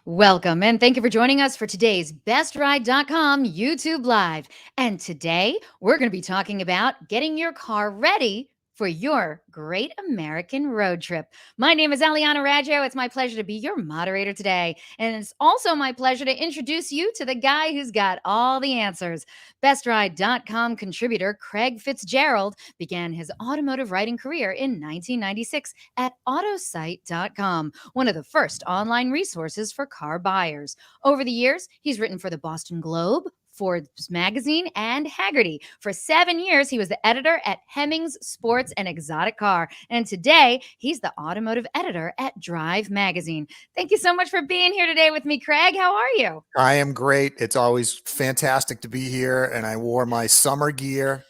Welcome and thank you for joining us for today's BestRide.com YouTube Live. And today we're going to be talking about getting your car ready for your great American road trip. My name is Aliana Raggio. It's my pleasure to be your moderator today. And it's also my pleasure to introduce you to the guy who's got all the answers. BestRide.com contributor Craig Fitzgerald began his automotive writing career in 1996 at Autosite.com, one of the first online resources for car buyers. Over the years, he's written for the Boston Globe, Forbes magazine, and Haggerty. For 7 years, he was the editor at Hemmings Sports and Exotic Car. And today, he's the automotive editor at Drive magazine. Thank you so much for being here today with me, Craig. How are you? I am great. It's always fantastic to be here, and I wore my summer gear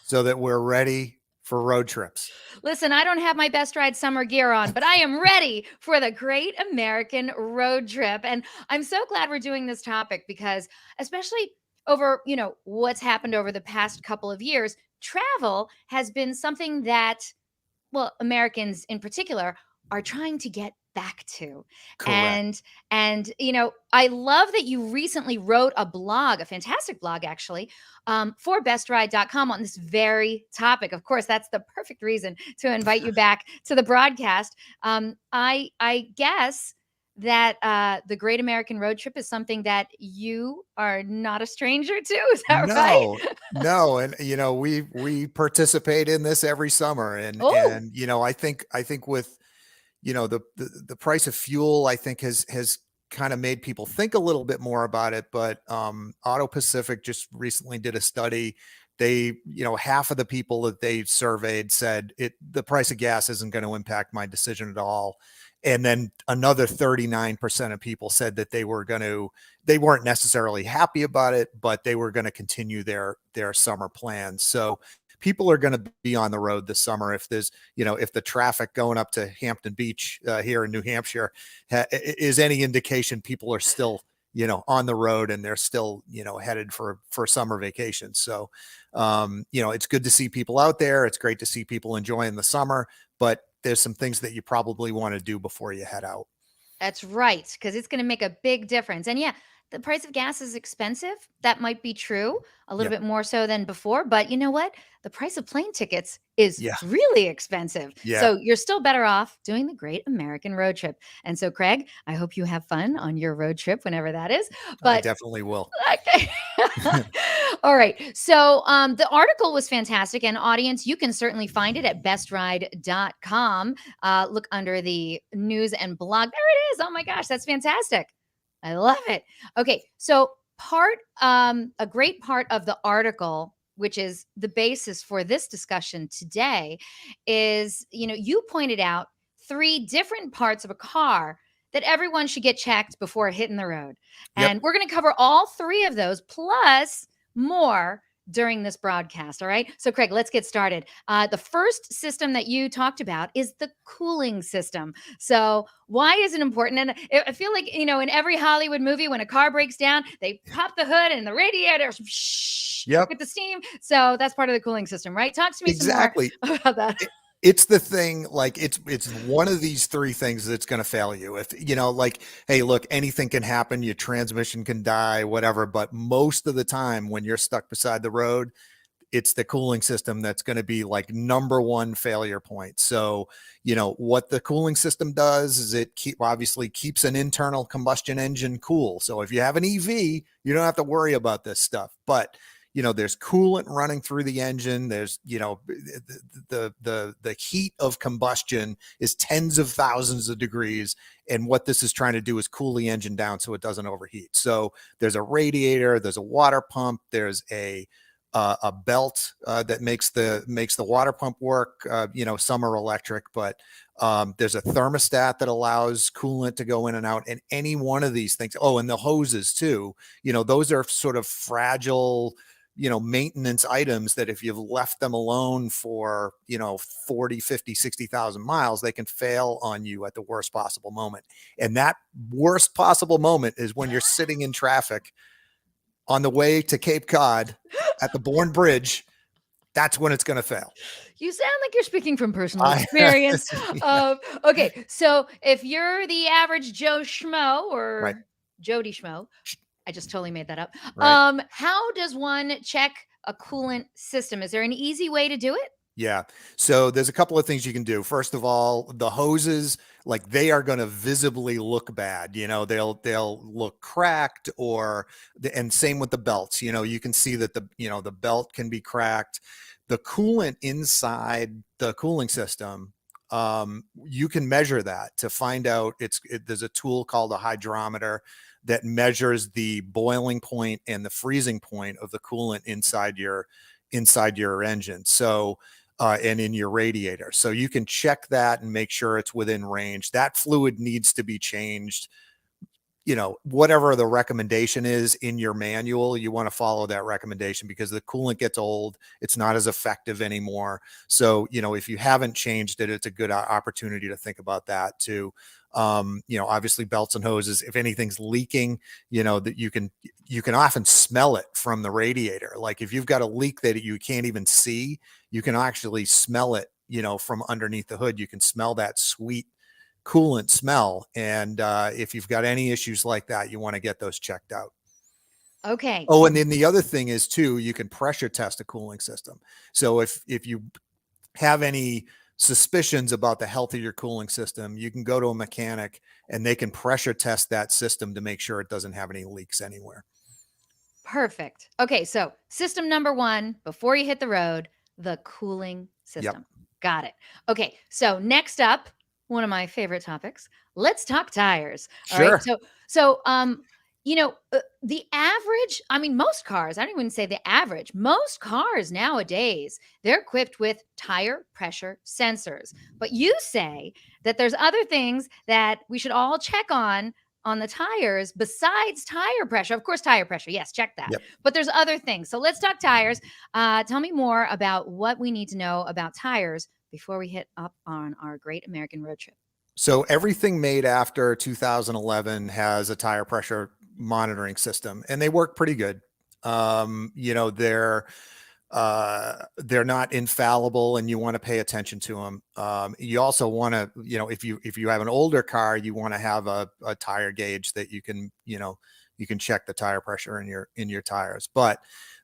so that we're ready for road trips. Listen, I don't have my best ride summer gear on, but I am ready for the great American road trip. And I'm so glad we're doing this topic because, especially over, what's happened over the past couple of years, travel has been something that, well, Americans in particular are trying to get back to. Correct. And I love that you recently wrote a blog, a fantastic blog actually, for bestride.com on this very topic. Of course, that's the perfect reason to invite you back to the broadcast. I guess that the Great American Road Trip is something that you are not a stranger to. Is that right? No, no, and we participate in this every summer, and Oh, and I think with the price of fuel, I think has kind of made people think a little bit more about it. But Auto Pacific just recently did a study. They, half of the people that they surveyed said the price of gas isn't going to impact my decision at all. And then another 39% of people said that they weren't necessarily happy about it, but they were going to continue their summer plans. So people are going to be on the road this summer. If the traffic going up to Hampton Beach here in New Hampshire is any indication, people are still on the road, and they're still headed for summer vacation. So it's good to see people out there. It's great to see people enjoying the summer, but there's some things that you probably want to do before you head out. that's right, because it's going to make a big difference. And yeah, the price of gas is expensive. That might be true, a little Yeah. bit more so than before. But you know what? The price of plane tickets is Yeah. really expensive. Yeah. So you're still better off doing the great American road trip. And so, Craig, I hope you have fun on your road trip, whenever that is. I But definitely will. okay. All right. So the article was fantastic. And audience, you can certainly find it at bestride.com. Look under the news and blog. There it is. Oh my gosh, that's fantastic. I love it. Okay. So a great part of the article, which is the basis for this discussion today, is, you pointed out three different parts of a car that everyone should get checked before hitting the road. Yep. And we're going to cover all three of those plus more during this broadcast. All right. So, Craig, let's get started. The first system that you talked about is the cooling system. So, why is it important? And I feel like, in every Hollywood movie, when a car breaks down, they pop the hood and the radiator Yep. with the steam. So, that's part of the cooling system, right? Talk to me some more Exactly. about that. It's the thing, like it's one of these three things that's going to fail you. If like, hey, look, anything can happen, your transmission can die, whatever, but most of the time when you're stuck beside the road, it's the cooling system that's going to be like number one failure point. So what the cooling system does is it obviously keeps an internal combustion engine cool. So if you have an EV, you don't have to worry about this stuff. But there's coolant running through the engine. There's the heat of combustion is tens of thousands of degrees, and what this is trying to do is cool the engine down so it doesn't overheat. So there's a radiator, there's a water pump, there's a belt that makes the water pump work. Some are electric, but there's a thermostat that allows coolant to go in and out. And any one of these things, and the hoses too, those are sort of fragile, maintenance items that if you've left them alone for, 40, 50, 60,000 miles, they can fail on you at the worst possible moment. And that worst possible moment is when you're sitting in traffic on the way to Cape Cod at the Bourne Bridge. That's when it's going to fail. You sound like you're speaking from personal I experience. yeah, Okay, so if you're the average Joe Schmo right, or Jody Schmo, I just totally made that up. right. How does one check a coolant system? Is there an easy way to do it? Yeah. So there's a couple of things you can do. First of all, the hoses, like they are going to visibly look bad. They'll look cracked and same with the belts. You can see that the belt can be cracked. The coolant inside the cooling system, you can measure that to find out there's a tool called a hydrometer that measures the boiling point and the freezing point of the coolant inside your engine. And in your radiator. So you can check that and make sure it's within range. That fluid needs to be changed. Whatever the recommendation is in your manual, you want to follow that recommendation because the coolant gets old. It's not as effective anymore. So, if you haven't changed it, it's a good opportunity to think about that too. Obviously belts and hoses, if anything's leaking, that you can often smell it from the radiator. Like if you've got a leak that you can't even see, you can actually smell it, from underneath the hood. You can smell that sweet coolant smell. And if you've got any issues like that, you want to get those checked out. Okay. Oh, and then the other thing is too, you can pressure test a cooling system. So if you have any suspicions about the health of your cooling system, you can go to a mechanic and they can pressure test that system to make sure it doesn't have any leaks anywhere. Perfect. Okay, so system number one, before you hit the road, the cooling system. Yep. Got it. Okay, so next up, one of my favorite topics. Let's talk tires. All right. Sure. The average, I mean, most cars, I don't even say the average, most cars nowadays, they're equipped with tire pressure sensors. But you say that there's other things that we should all check on the tires besides tire pressure. Of course, tire pressure. Yes, check that. Yep. But there's other things. So let's talk tires. Tell me more about what we need to know about tires before we hit up on our great American road trip. So everything made after 2011 has a tire pressure monitoring system, and they work pretty good. They're not infallible, and you want to pay attention to them. You also want to, if you have an older car, you want to have a tire gauge that you can check the tire pressure in your tires. But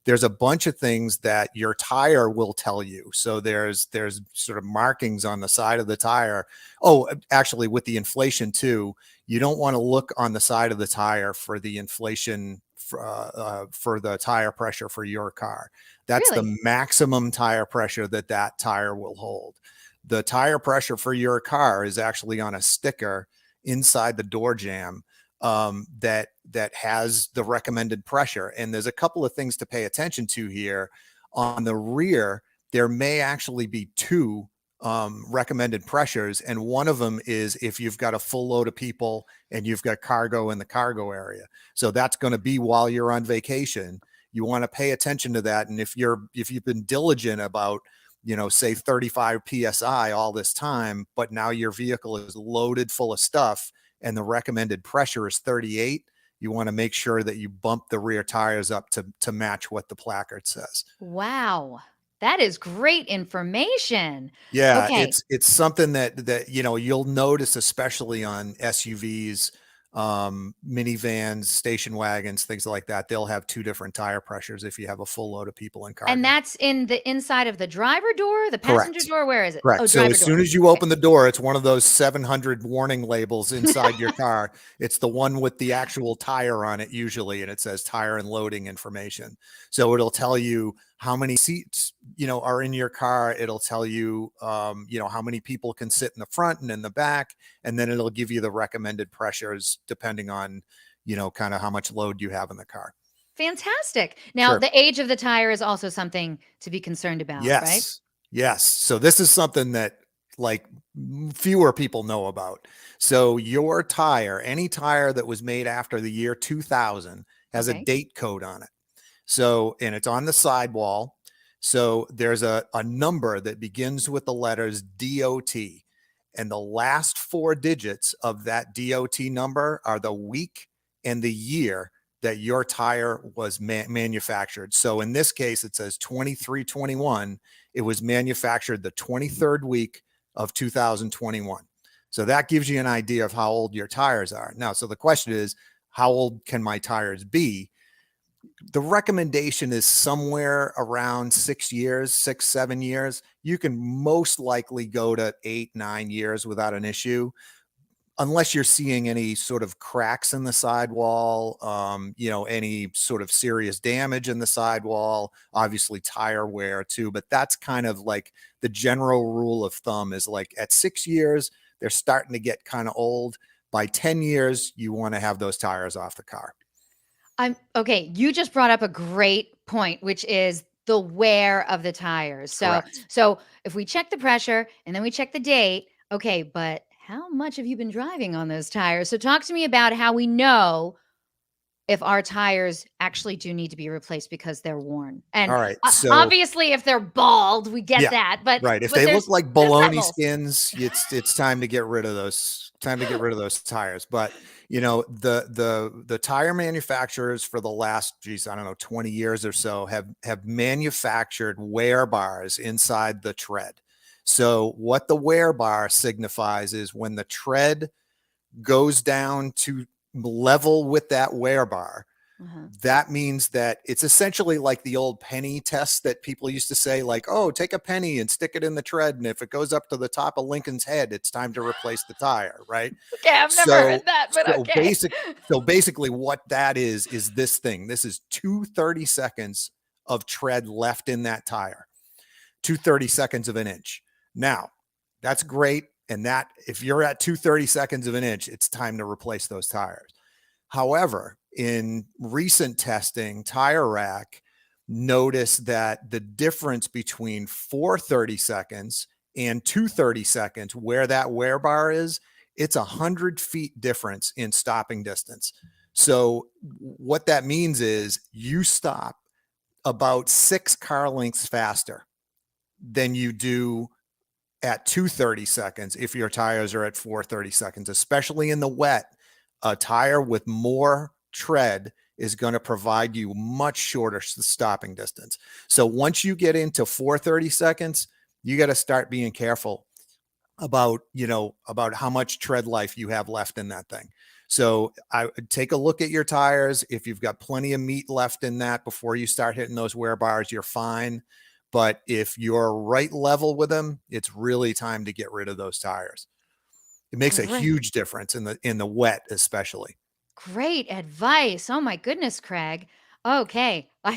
there's a bunch of things that your tire will tell you. So there's sort of markings on the side of the tire. Oh, actually, with the inflation too, you don't want to look on the side of the tire for the inflation for the tire pressure for your car. That's Really? the maximum tire pressure that tire will hold. The tire pressure for your car is actually on a sticker inside the door jamb that has the recommended pressure. And there's a couple of things to pay attention to here. On the rear, there may actually be two recommended pressures, and one of them is if you've got a full load of people and you've got cargo in the cargo area. So that's going to be while you're on vacation. You want to pay attention to that. And if you've been diligent about, say 35 psi all this time, but now your vehicle is loaded full of stuff and the recommended pressure is 38, you want to make sure that you bump the rear tires up to match what the placard says. Wow. That is great information. Yeah, Okay. it's something that you'll notice, especially on SUVs, minivans, station wagons, things like that. They'll have two different tire pressures if you have a full load of people in cargo. And that's in the inside of the driver door, the passenger Correct. door? Where is it? Correct. Oh, So driver as door. soon as you Okay. open the door, it's one of those 700 warning labels inside your car. It's the one with the actual tire on it usually, and it says tire and loading information. So it'll tell you how many seats, are in your car. It'll tell you, how many people can sit in the front and in the back, and then it'll give you the recommended pressures depending on, kind of how much load you have in the car. Fantastic. Now, Sure. the age of the tire is also something to be concerned about, right? Yes. So this is something that like fewer people know about. So your tire, any tire that was made after the year 2000 has a Okay. date code on it. So, and it's on the sidewall. So there's a number that begins with the letters DOT, and the last four digits of that DOT number are the week and the year that your tire was manufactured. So in this case, it says 2321. It was manufactured the 23rd week of 2021. So that gives you an idea of how old your tires are. Now, so the question is, how old can my tires be? The recommendation is somewhere around 6 years, 6, 7 years. You can most likely go to 8, 9 years without an issue, unless you're seeing any sort of cracks in the sidewall, any sort of serious damage in the sidewall, obviously tire wear too. But that's kind of like the general rule of thumb is like at 6 years, they're starting to get kind of old. By 10 years, you want to have those tires off the car. Okay. You just brought up a great point, which is the wear of the tires. Correct. So if we check the pressure and then we check the date, okay, but how much have you been driving on those tires? So talk to me about how we know if our tires actually do need to be replaced because they're worn. And All right. So obviously, if they're bald, we get yeah, that. But right. If but they look like there's bologna levels. skins, it's time to get rid of those. Time to get rid of those tires. But the tire manufacturers for the last, geez, I don't know, 20 years or so have manufactured wear bars inside the tread. So what the wear bar signifies is when the tread goes down to level with that wear bar, Uh-huh. that means that it's essentially like the old penny test that people used to say, like, oh, take a penny and stick it in the tread, and if it goes up to the top of Lincoln's head, it's time to replace the tire, right? Okay, I've never So, heard that, but so okay. basically what that is this thing. This is 230 seconds of tread left in that tire, 230 seconds of an inch. Now, that's great. And that if you're at 230 seconds of an inch, it's time to replace those tires. However, in recent testing, Tire Rack noticed that the difference between 430 seconds and 230 seconds, where that wear bar is, it's 100 feet difference in stopping distance. So what that means is you stop about 6 car lengths faster than you do at 230 seconds if your tires are at 430 seconds, especially in the wet. A tire with more tread is going to provide you much shorter stopping distance. So once you get into 430 seconds, you got to start being careful about how much tread life you have left in that thing. So I would take a look at your tires. If you've got plenty of meat left in that before you start hitting those wear bars, you're fine. But if you're right level with them, it's really time to get rid of those tires. It makes a Great. huge difference in the wet, especially. Great advice. Oh my goodness, Craig. Okay. uh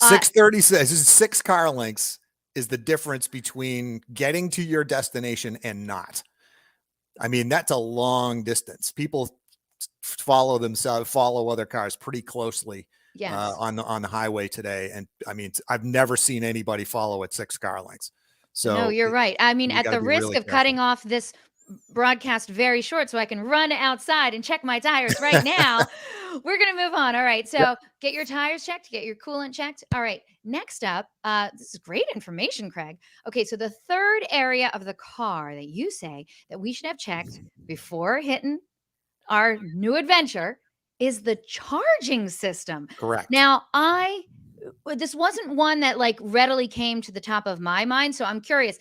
630 says 6 car lengths is the difference between getting to your destination and not. I mean, that's a long distance. People follow other cars pretty closely yes. on the highway today. And I mean, I've never seen anybody follow at 6 car lengths. No, So you're right. I mean, you at got to the be risk really of careful. cutting off this broadcast very short so I can run outside and check my tires right now, we're going to move on. All right. So Yep. get your tires checked, get your coolant checked. All right. Next up, this is great information, Craig. Okay. So the third area of the car that you say that we should have checked before hitting our new adventure is the charging system. Correct. Now, this wasn't one that like readily came to the top of my mind, so I'm curious.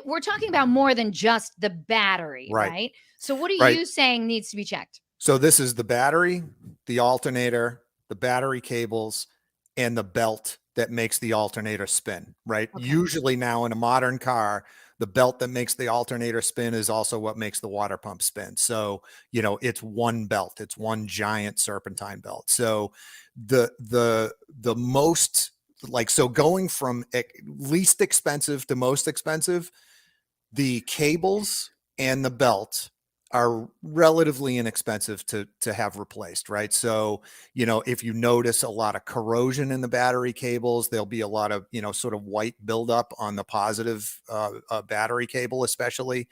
We're talking about more than just the battery, Right. right? So what are Right. you saying needs to be checked? So this is the battery, the alternator, the battery cables, and the belt that makes the alternator spin, right? Okay. Usually now in a modern car, the belt that makes the alternator spin is also what makes the water pump spin. So, it's one belt, it's one giant serpentine belt. So the most so going from least expensive to most expensive, the cables and the belt are relatively inexpensive to have replaced, right? So, if you notice a lot of corrosion in the battery cables, there'll be a lot of, sort of white buildup on the positive battery cable, especially.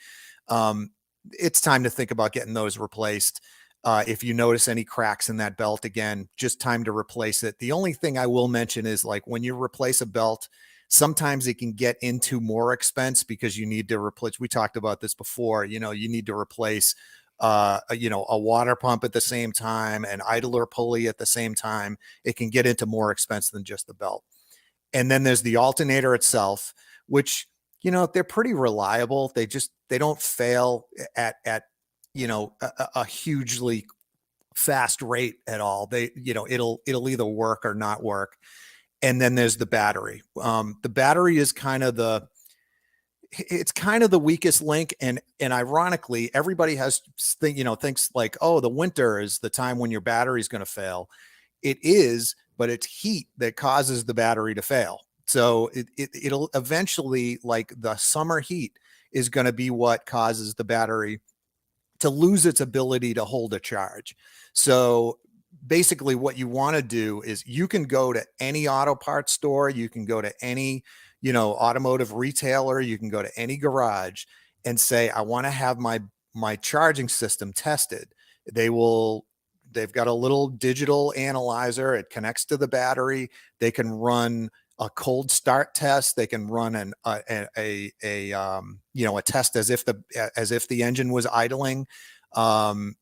It's time to think about getting those replaced. If you notice any cracks in that belt, again, just time to replace it. The only thing I will mention is like when you replace a belt, sometimes it can get into more expense because you need to replace. We talked about this before. You need to replace a water pump at the same time, an idler pulley at the same time, it can get into more expense than just the belt. And then there's the alternator itself, which, they're pretty reliable. They don't fail at a hugely fast rate at all. It'll either work or not work. And then there's the battery. The battery is kind of the weakest link. And ironically, everybody thinks like, oh, the winter is the time when your battery is going to fail. It is, but it's heat that causes the battery to fail. So it'll eventually, like, the summer heat is going to be what causes the battery to lose its ability to hold a charge. So basically what you want to do is you can go to any auto parts store, you can go to any, automotive retailer, you can go to any garage and say, I want to have my charging system tested. They've got a little digital analyzer. It connects to the battery. They can run a cold start test. They can run a test as if the engine was idling, and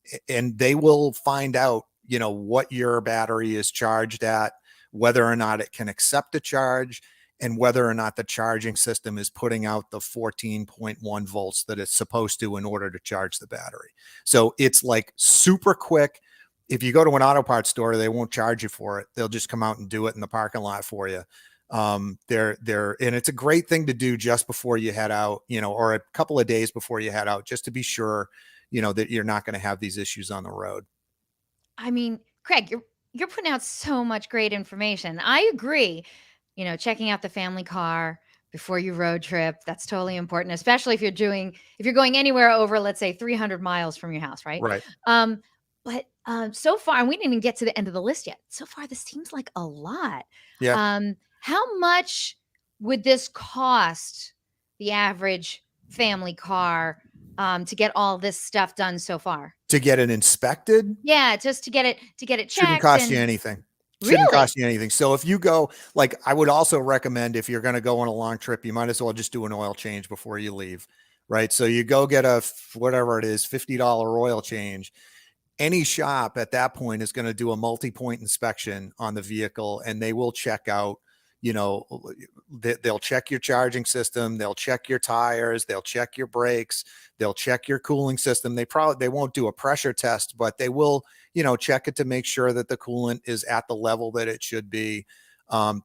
they will find out what your battery is charged at, whether or not it can accept a charge, and whether or not the charging system is putting out the 14.1 volts that it's supposed to in order to charge the battery. So it's like super quick. If you go to an auto parts store, they won't charge you for it. They'll just come out and do it in the parking lot for you. And it's a great thing to do just before you head out, or a couple of days before you head out, just to be sure, that you're not going to have these issues on the road. I mean, Craig, you're putting out so much great information. I agree. Checking out the family car before you road trip, that's totally important, especially if you're going anywhere over, let's say, 300 miles from your house, right? Right. But so far, and we didn't even get to the end of the list yet. So far, this seems like a lot. Yeah. How much would this cost the average family car to get all this stuff done so far? To get it inspected? Yeah, just to get it checked. Shouldn't cost you anything. Shouldn't Really? cost you anything. So if you go, like, I would also recommend, if you're going to go on a long trip, you might as well just do an oil change before you leave, right? So you go get whatever it is, $50 oil change. Any shop at that point is going to do a multi-point inspection on the vehicle, and they will check out, they'll check your charging system, they'll check your tires, they'll check your brakes, they'll check your cooling system. They won't do a pressure test, but they will, check it to make sure that the coolant is at the level that it should be.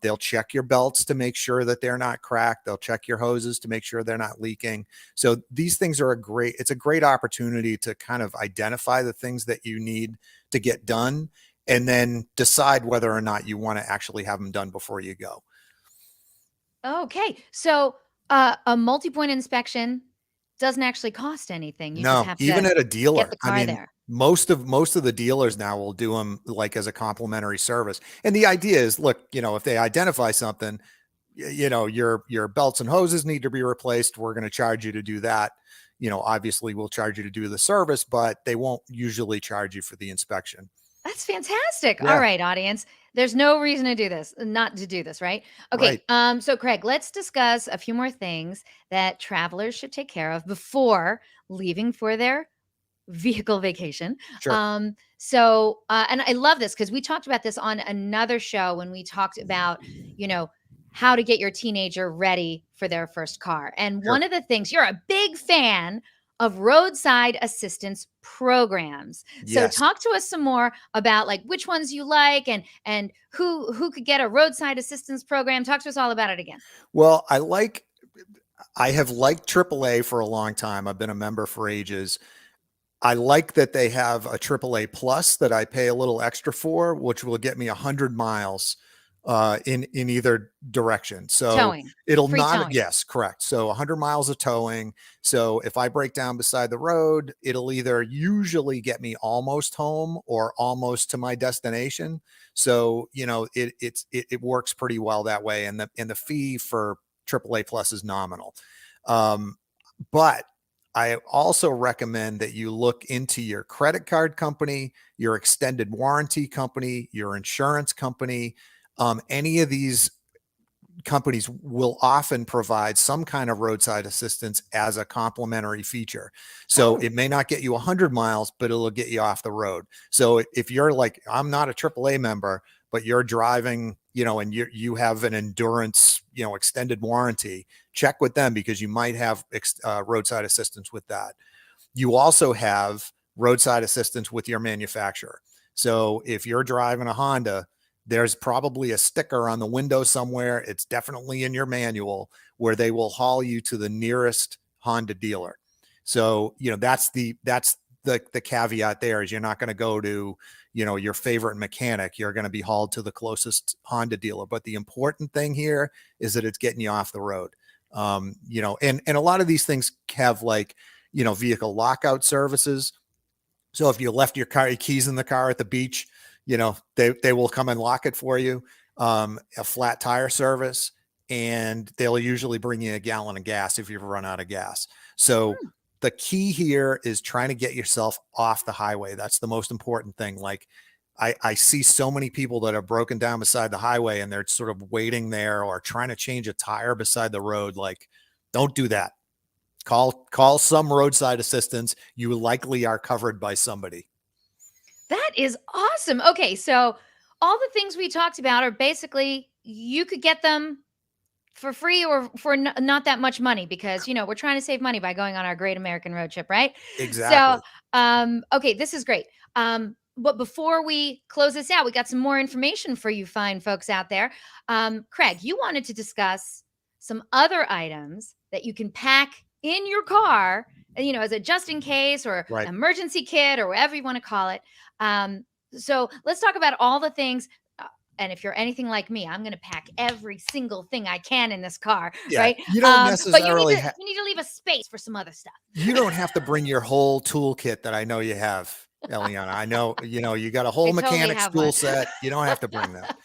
They'll check your belts to make sure that they're not cracked. They'll check your hoses to make sure they're not leaking. So these things are it's a great opportunity to kind of identify the things that you need to get done, and then decide whether or not you want to actually have them done before you go. Okay. So a multi-point inspection doesn't actually cost anything. You just No, have even to at a dealer. get the car there. Most of the dealers now will do them like as a complimentary service. And the idea is, look, if they identify something, your belts and hoses need to be replaced, we're going to charge you to do that. Obviously we'll charge you to do the service, but they won't usually charge you for the inspection. That's fantastic. Yeah. All right, audience. There's no reason to do this, not to do this, right? Okay. Right. So Craig, let's discuss a few more things that travelers should take care of before leaving for their vehicle vacation. Sure. And I love this because we talked about this on another show when we talked about, how to get your teenager ready for their first car. And Sure. one of the things, you're a big fan of roadside assistance programs. So Yes. talk to us some more about like which ones you like and who could get a roadside assistance program. Talk to us all about it again. Well, I have liked AAA for a long time. I've been a member for ages. I like that they have a AAA Plus that I pay a little extra for, which will get me 100 miles in either direction. So Towing. it'll Free not, towing. yes, correct. So 100 miles of towing. So if I break down beside the road, it'll either usually get me almost home or almost to my destination. So, it works pretty well that way. And the fee for AAA Plus is nominal. But I also recommend that you look into your credit card company, your extended warranty company, your insurance company. Any of these companies will often provide some kind of roadside assistance as a complimentary feature. So Oh, it may not get you 100 miles, but it'll get you off the road. So if you're like, I'm not a AAA member, but you're driving, and you have an endurance, extended warranty, check with them because you might have roadside assistance with that. You also have roadside assistance with your manufacturer. So if you're driving a Honda, there's probably a sticker on the window somewhere. It's definitely in your manual where they will haul you to the nearest Honda dealer. So, that's the caveat there is you're not going to go to, your favorite mechanic. You're going to be hauled to the closest Honda dealer. But the important thing here is that it's getting you off the road. And a lot of these things have like, vehicle lockout services. So if you left your keys in the car at the beach, they will come and lock it for you. A flat tire service, and they'll usually bring you a gallon of gas if you've run out of gas. So the key here is trying to get yourself off the highway. That's the most important thing. Like I see so many people that are broken down beside the highway and they're sort of waiting there or trying to change a tire beside the road. Like, don't do that. Call some roadside assistance. You likely are covered by somebody. that is awesome. Okay, so all the things we talked about are basically you could get them for free or for not that much money because we're trying to save money by going on our great American road trip, right? So, Exactly. okay, this is great. But before we close this out, we got some more information for you fine folks out there. Craig, you wanted to discuss some other items that you can pack in your car, as a just in case or Right. emergency kit or whatever you want to call it. So let's talk about all the things. And if you're anything like me, I'm going to pack every single thing I can in this car, Yeah. right? You don't But you need necessarily to you need to leave a space for some other stuff. you don't have to bring your whole toolkit that I know you have, Eliana. I know, you got a whole I totally mechanic's have tool one. set. You don't have to bring that.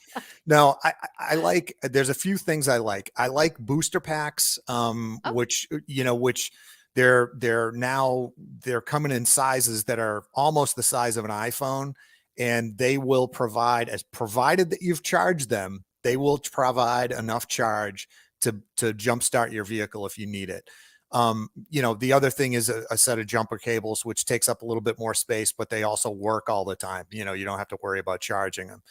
No, I like, there's a few things I like. I like booster packs, Oh, which they're coming in sizes that are almost the size of an iPhone, and they will provided that you've charged them, they will provide enough charge to jumpstart your vehicle if you need it. The other thing is a set of jumper cables, which takes up a little bit more space, but they also work all the time. You don't have to worry about charging them.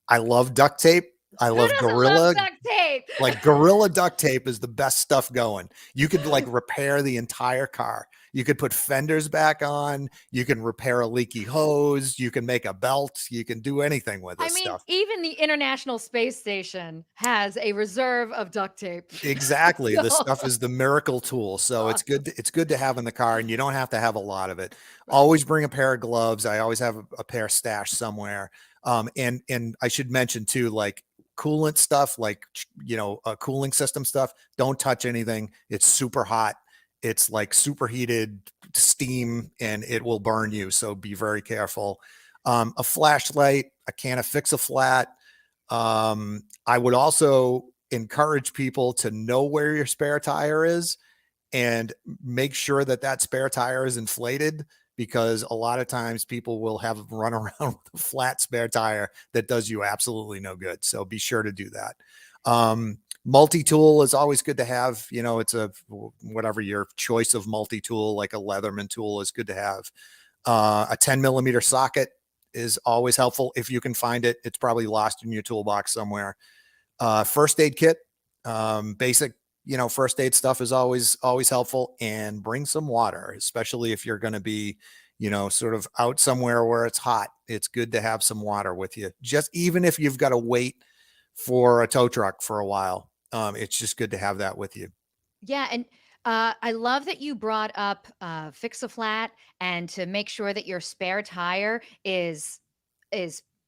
I love duct tape. I who love doesn't love Gorilla. duct tape? Like Gorilla duct tape is the best stuff going. You could like repair the entire car. You could put fenders back on. You can repair a leaky hose. You can make a belt. You can do anything with I this mean, stuff. even the International Space Station has a reserve of duct tape. Exactly. This So, stuff is the miracle tool. So it's awesome. good. It's good to have in the car, and you don't have to have a lot of it. Right. Always bring a pair of gloves. I always have a pair stashed somewhere. And I should mention too, like coolant stuff, like cooling system stuff. Don't touch anything. It's super hot. It's like superheated steam, and it will burn you. So be very careful. A flashlight, a can of Fix-A-Flat. I would also encourage people to know where your spare tire is and make sure that that spare tire is inflated, because a lot of times people will have run around with a flat spare tire that does you absolutely no good. So be sure to do that. Multi-tool is always good to have. It's whatever your choice of multi-tool, like a Leatherman tool is good to have. A 10 millimeter socket is always helpful if you can find it. It's probably lost in your toolbox somewhere. First aid kit, basic, first aid stuff is always helpful. And bring some water, especially if you're going to be, sort of out somewhere where it's hot. It's good to have some water with you. Just even if you've got to wait for a tow truck for a while, it's just good to have that with you. Yeah, and I love that you brought up Fix-A-Flat and to make sure that your spare tire is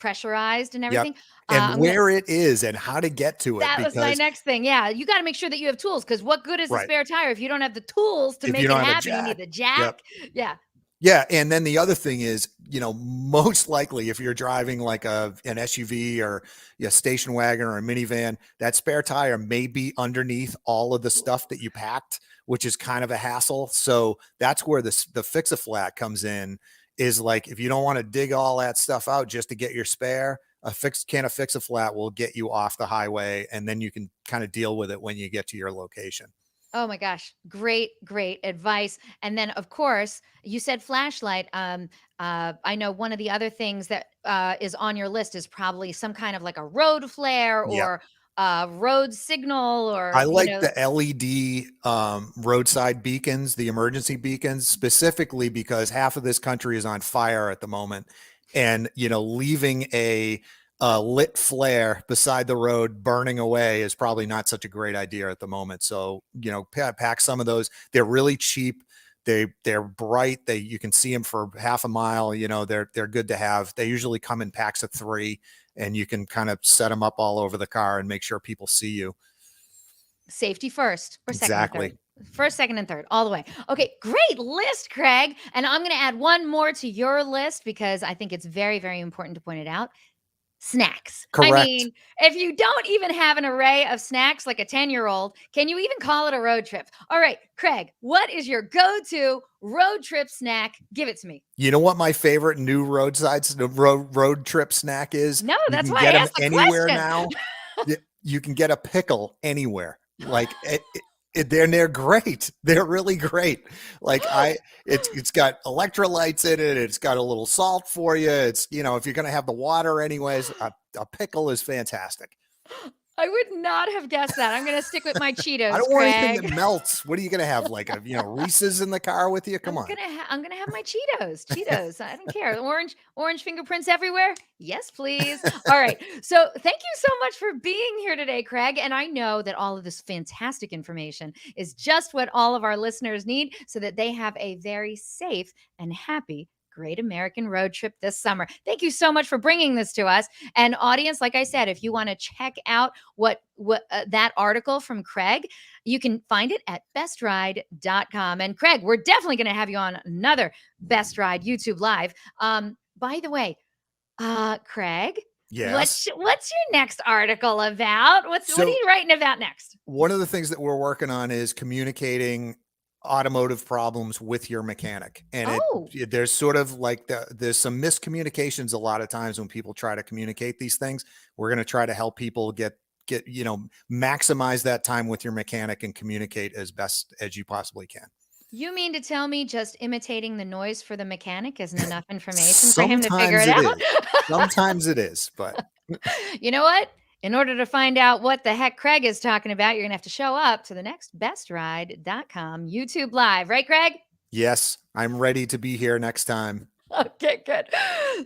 pressurized and Yep. everything. And I'm gonna. where it is and how to get to it, That was my because next thing. Yeah, you got to make sure that you have tools because what good is the right, spare tire if you don't have the tools to if you make it don't have a happen? You jack. need the Yep. jack. Yeah. Yeah, and then the other thing is, most likely if you're driving like an SUV or a station wagon or a minivan, that spare tire may be underneath all of the stuff that you packed, which is kind of a hassle. So that's where the Fix-A-Flat comes in, is like if you don't want to dig all that stuff out just to get your spare, A fixed can of Fix a Flat will get you off the highway, and then you can kind of deal with it when you get to your location. Oh my gosh. Great, great advice. And then of course, you said flashlight. I know one of the other things that is on your list is probably some kind of like a road flare Yep. or road signal I or, like the LED roadside beacons, the emergency beacons, specifically because half of this country is on fire at the moment. And, leaving a lit flare beside the road burning away is probably not such a great idea at the moment. So, pack some of those. They're really cheap. They're bright. You can see them for half a mile. They're good to have. They usually come in packs of 3, and you can kind of set them up all over the car and make sure people see you. safety first or second and Exactly. third. First, second, and third, all the way. Okay, great list, Craig. And I'm going to add one more to your list because I think it's very, very important to point it out. Snacks. I Correct. mean, if you don't even have an array of snacks like a 10-year-old, can you even call it a road trip? All right, Craig, what is your go-to road trip snack? Give it to me. You know what my favorite new road trip snack is? No, You that's can why get I them asked the anywhere question. now. You can get a pickle anywhere. Like they're great. They're really great. Like it's got electrolytes in it. It's got a little salt for you. It's, if you're going to have the water anyways, a pickle is fantastic. I would not have guessed that. I'm going to stick with my I Cheetos, don't want anything Craig. that melts. What are you going to have? Like Reese's in the car with you? Come on. I'm gonna have my Cheetos. Cheetos. I don't care. Orange fingerprints everywhere. Yes, please. All right. So thank you so much for being here today, Craig. And I know that all of this fantastic information is just what all of our listeners need so that they have a very safe and happy Great American Road Trip this summer. Thank you so much for bringing this to us. And audience, like I said, if you want to check out what that article from Craig, you can find it at bestride.com. And Craig, we're definitely going to have you on another Best Ride YouTube Live. By the way, Craig, Yes. what's your next article about? What are you writing about next? One of the things that we're working on is communicating automotive problems with your mechanic. And there's sort of like there's some miscommunications a lot of times when people try to communicate these things. We're going to try to help people get maximize that time with your mechanic and communicate as best as you possibly can. You mean to tell me just imitating the noise for the mechanic isn't enough information for him to figure it out? Sometimes it is, but you know what? In order to find out what the heck Craig is talking about, you're going to have to show up to the next bestride.com YouTube Live. Right, Craig? Yes, I'm ready to be here next time. Okay, good.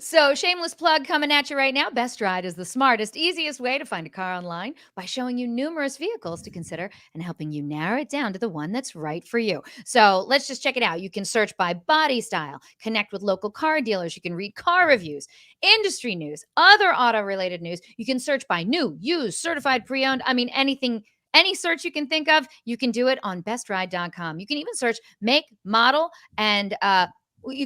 So, shameless plug coming at you right now. Best Ride is the smartest, easiest way to find a car online by showing you numerous vehicles to consider and helping you narrow it down to the one that's right for you. So, let's just check it out. You can search by body style, connect with local car dealers. You can read car reviews, industry news, other auto related news. You can search by new, used, certified, pre owned. I mean, anything. Any search you can think of, you can do it on bestride.com. You can even search make, model, and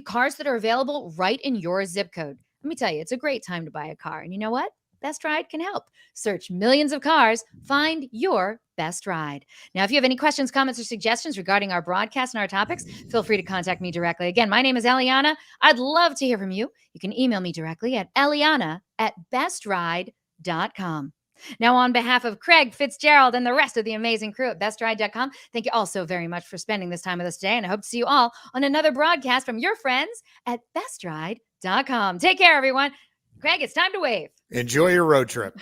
cars that are available right in your zip code. Let me tell you, it's a great time to buy a car. And you know what? Best Ride can help. Search millions of cars, find your best ride. Now, if you have any questions, comments, or suggestions regarding our broadcast and our topics, feel free to contact me directly. Again, my name is Eliana. I'd love to hear from you. You can email me directly at eliana@bestride.com. Now, on behalf of Craig Fitzgerald and the rest of the amazing crew at bestride.com, thank you all so very much for spending this time with us today. And I hope to see you all on another broadcast from your friends at bestride.com. Take care, everyone. Craig, it's time to wave. Enjoy your road trip.